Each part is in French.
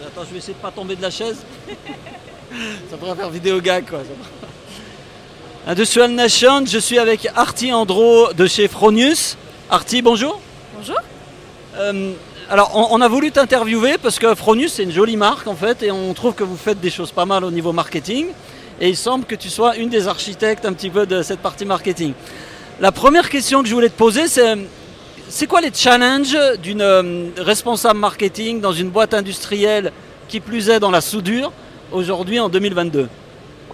Attends, je vais essayer de pas tomber de la chaise. Ça pourrait faire vidéo gag quoi. Industrial Nation, je suis avec Arti Andro de chez Fronius. Arti, bonjour. Bonjour. Alors on a voulu t'interviewer parce que Fronius c'est une jolie marque en fait et on trouve que vous faites des choses pas mal au niveau marketing et il semble que tu sois une des architectes un petit peu de cette partie marketing. La première question que je voulais te poser c'est quoi les challenges d'une responsable marketing dans une boîte industrielle qui plus est dans la soudure aujourd'hui en 2022?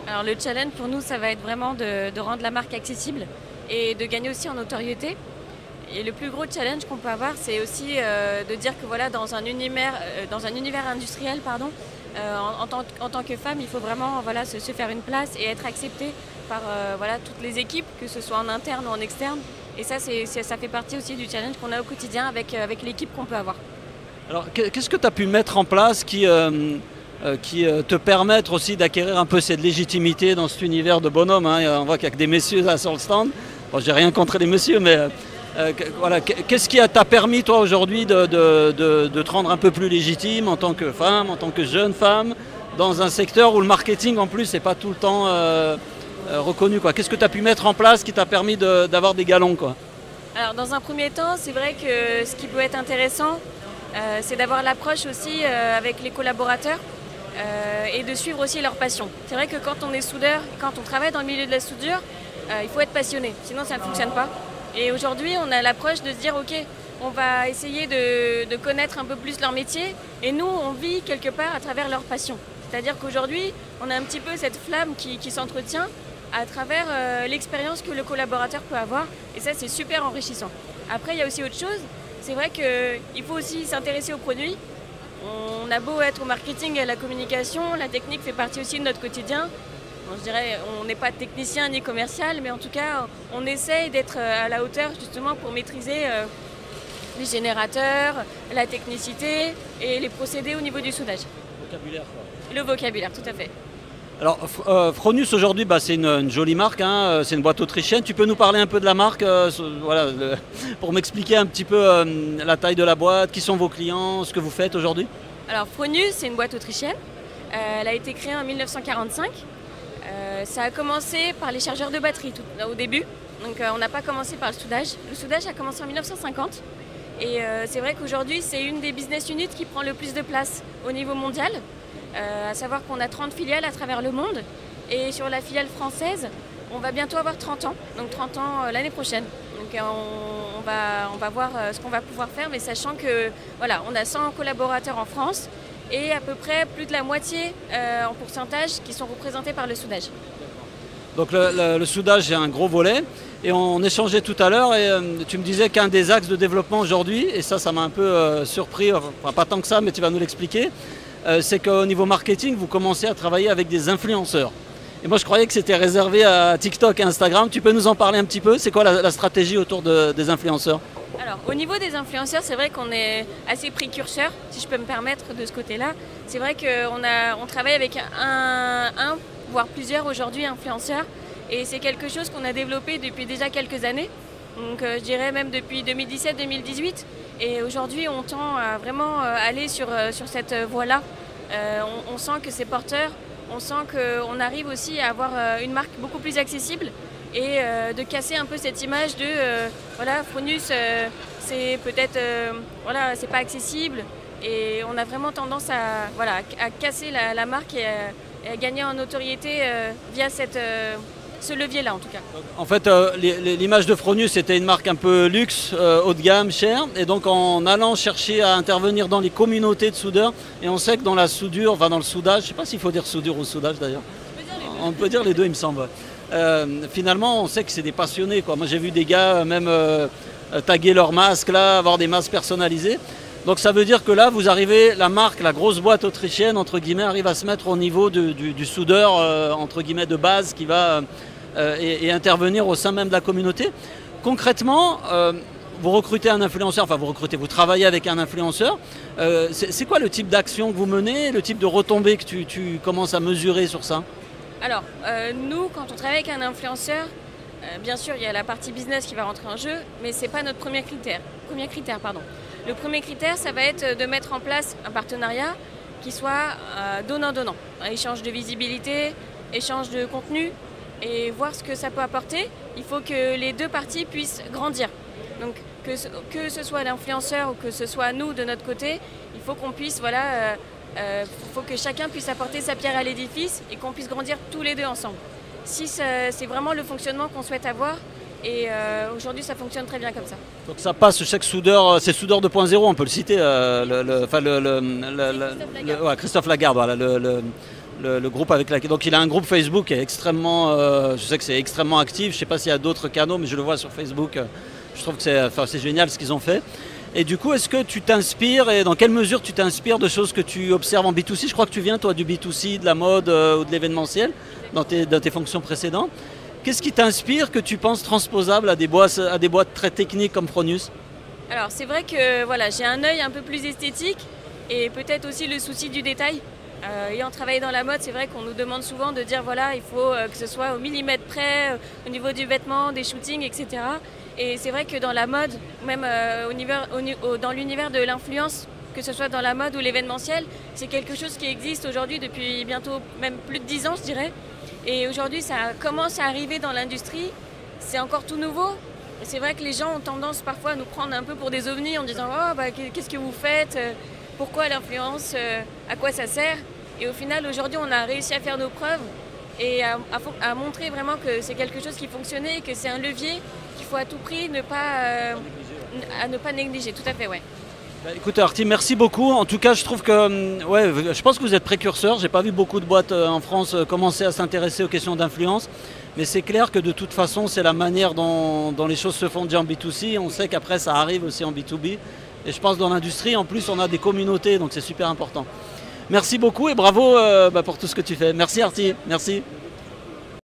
Alors le challenge pour nous, ça va être vraiment de rendre la marque accessible et de gagner aussi en notoriété. Et le plus gros challenge qu'on peut avoir, c'est aussi de dire que voilà, dans un univers industriel, en tant que femme, il faut vraiment voilà, se faire une place et être acceptée par voilà, toutes les équipes, que ce soit en interne ou en externe. Et ça, ça fait partie aussi du challenge qu'on a au quotidien avec l'équipe qu'on peut avoir. Alors qu'est-ce que tu as pu mettre en place qui te permettent aussi d'acquérir un peu cette légitimité dans cet univers de bonhomme, hein. On voit qu'il n'y a que des messieurs là sur le stand. Bon, j'ai rien contre les messieurs, mais voilà. Qu'est-ce qui t'a permis toi aujourd'hui de te rendre un peu plus légitime en tant que femme, en tant que jeune femme, dans un secteur où le marketing en plus n'est pas tout le temps reconnu, quoi. Qu'est-ce que tu as pu mettre en place qui t'a permis d'avoir des galons, quoi? Alors dans un premier temps, c'est vrai que ce qui peut être intéressant, c'est d'avoir l'approche aussi avec les collaborateurs. Et de suivre aussi leur passion. C'est vrai que quand on est soudeur, quand on travaille dans le milieu de la soudure, il faut être passionné, sinon ça ne fonctionne pas. Et aujourd'hui, on a l'approche de se dire, ok, on va essayer de connaître un peu plus leur métier, et nous, on vit quelque part à travers leur passion. C'est-à-dire qu'aujourd'hui, on a un petit peu cette flamme qui s'entretient à travers l'expérience que le collaborateur peut avoir, et ça, c'est super enrichissant. Après, il y a aussi autre chose, c'est vrai qu'il faut aussi s'intéresser aux produits. On a beau être au marketing et à la communication, la technique fait partie aussi de notre quotidien. Bon, je dirais, on n'est pas technicien ni commercial, mais en tout cas, on essaye d'être à la hauteur justement pour maîtriser les générateurs, la technicité et les procédés au niveau du soudage. Le vocabulaire, quoi. Le vocabulaire, tout à fait. Alors, Fronius aujourd'hui, c'est une jolie marque, hein, c'est une boîte autrichienne. Tu peux nous parler un peu de la marque, voilà, pour m'expliquer un petit peu la taille de la boîte, qui sont vos clients, ce que vous faites aujourd'hui? Alors, Fronius, c'est une boîte autrichienne. Elle a été créée en 1945. Ça a commencé par les chargeurs de batterie au début. Donc, on n'a pas commencé par le soudage. Le soudage a commencé en 1950. Et c'est vrai qu'aujourd'hui, c'est une des business units qui prend le plus de place au niveau mondial. À savoir qu'on a 30 filiales à travers le monde. Et sur la filiale française, on va bientôt avoir 30 ans. Donc 30 ans l'année prochaine. Donc on va voir ce qu'on va pouvoir faire, mais sachant que voilà, on a 100 collaborateurs en France et à peu près plus de la moitié en pourcentage qui sont représentés par le soudage. Donc le soudage est un gros volet. Et on échangeait tout à l'heure et tu me disais qu'un des axes de développement aujourd'hui, et ça m'a un peu surpris, enfin pas tant que ça, mais tu vas nous l'expliquer, c'est qu'au niveau marketing, vous commencez à travailler avec des influenceurs. Et moi, je croyais que c'était réservé à TikTok et Instagram. Tu peux nous en parler un petit peu? C'est quoi la stratégie autour des influenceurs? Alors, au niveau des influenceurs, c'est vrai qu'on est assez précurseur, si je peux me permettre, de ce côté-là. C'est vrai qu'on travaille avec un, voire plusieurs aujourd'hui influenceurs. Et c'est quelque chose qu'on a développé depuis déjà quelques années. Donc, je dirais même depuis 2017-2018. Et aujourd'hui, on tend à vraiment aller sur cette voie-là. On sent que c'est porteur, on sent qu'on arrive aussi à avoir une marque beaucoup plus accessible et de casser un peu cette image de voilà, Fronius, c'est peut-être voilà, c'est pas accessible. Et on a vraiment tendance à casser la marque et à gagner en notoriété via ce levier-là en tout cas. En fait, l'image de Fronius c'était une marque un peu luxe, haut de gamme, chère. Et donc en allant chercher à intervenir dans les communautés de soudeurs, et on sait que dans la soudure, enfin dans le soudage, je ne sais pas s'il faut dire soudure ou soudage d'ailleurs. On peut dire les deux il me semble. Finalement on sait que c'est des passionnés, quoi. Moi j'ai vu des gars même taguer leurs masques là, avoir des masques personnalisés. Donc ça veut dire que là vous arrivez, la marque, la grosse boîte autrichienne entre guillemets, arrive à se mettre au niveau du soudeur entre guillemets de base qui va et intervenir au sein même de la communauté. Concrètement, vous recrutez un influenceur, enfin vous travaillez avec un influenceur. C'est quoi le type d'action que vous menez, le type de retombées que tu commences à mesurer sur ça? Alors, nous, quand on travaille avec un influenceur, bien sûr, il y a la partie business qui va rentrer en jeu, mais ce n'est pas notre premier critère. Le premier critère, ça va être de mettre en place un partenariat qui soit donnant-donnant. Échange de visibilité, échange de contenu et voir ce que ça peut apporter. Il faut que les deux parties puissent grandir. Donc que ce soit l'influenceur ou que ce soit nous de notre côté, il faut qu'on puisse, voilà, faut que chacun puisse apporter sa pierre à l'édifice et qu'on puisse grandir tous les deux ensemble. Si c'est vraiment le fonctionnement qu'on souhaite avoir. Et aujourd'hui, ça fonctionne très bien comme ça. Donc ça passe, chaque soudeur, c'est Soudeur 2.0, on peut le citer, Christophe Lagarde, voilà, le groupe avec laquelle. Donc il a un groupe Facebook qui est extrêmement, je sais que c'est extrêmement actif, je ne sais pas s'il y a d'autres canaux, mais je le vois sur Facebook, je trouve que c'est génial ce qu'ils ont fait. Et du coup, est-ce que tu t'inspires et dans quelle mesure tu t'inspires de choses que tu observes en B2C? Je crois que tu viens, toi, du B2C, de la mode ou de l'événementiel dans tes fonctions précédentes. Qu'est-ce qui t'inspire que tu penses transposable à des boîtes très techniques comme Fronius? Alors c'est vrai que voilà, j'ai un œil un peu plus esthétique et peut-être aussi le souci du détail. Ayant travaillé dans la mode, c'est vrai qu'on nous demande souvent de dire voilà, il faut que ce soit au millimètre près, au niveau du vêtement, des shootings, etc. Et c'est vrai que dans la mode, même dans l'univers de l'influence, que ce soit dans la mode ou l'événementiel, c'est quelque chose qui existe aujourd'hui depuis bientôt même plus de 10 ans, je dirais. Et aujourd'hui, ça commence à arriver dans l'industrie, c'est encore tout nouveau. Et c'est vrai que les gens ont tendance parfois à nous prendre un peu pour des ovnis en disant « Oh, bah, qu'est-ce que vous faites? Pourquoi l'influence? À quoi ça sert ?» Et au final, aujourd'hui, on a réussi à faire nos preuves et à montrer vraiment que c'est quelque chose qui fonctionnait et que c'est un levier qu'il faut à tout prix ne pas négliger. Tout à fait, ouais. Écoute Arti, merci beaucoup. En tout cas, je trouve que, je pense que vous êtes précurseur. J'ai pas vu beaucoup de boîtes en France commencer à s'intéresser aux questions d'influence. Mais c'est clair que de toute façon, c'est la manière dont les choses se font déjà en B2C. On sait qu'après, ça arrive aussi en B2B. Et je pense dans l'industrie, en plus, on a des communautés, donc c'est super important. Merci beaucoup et bravo pour tout ce que tu fais. Merci Arti, merci.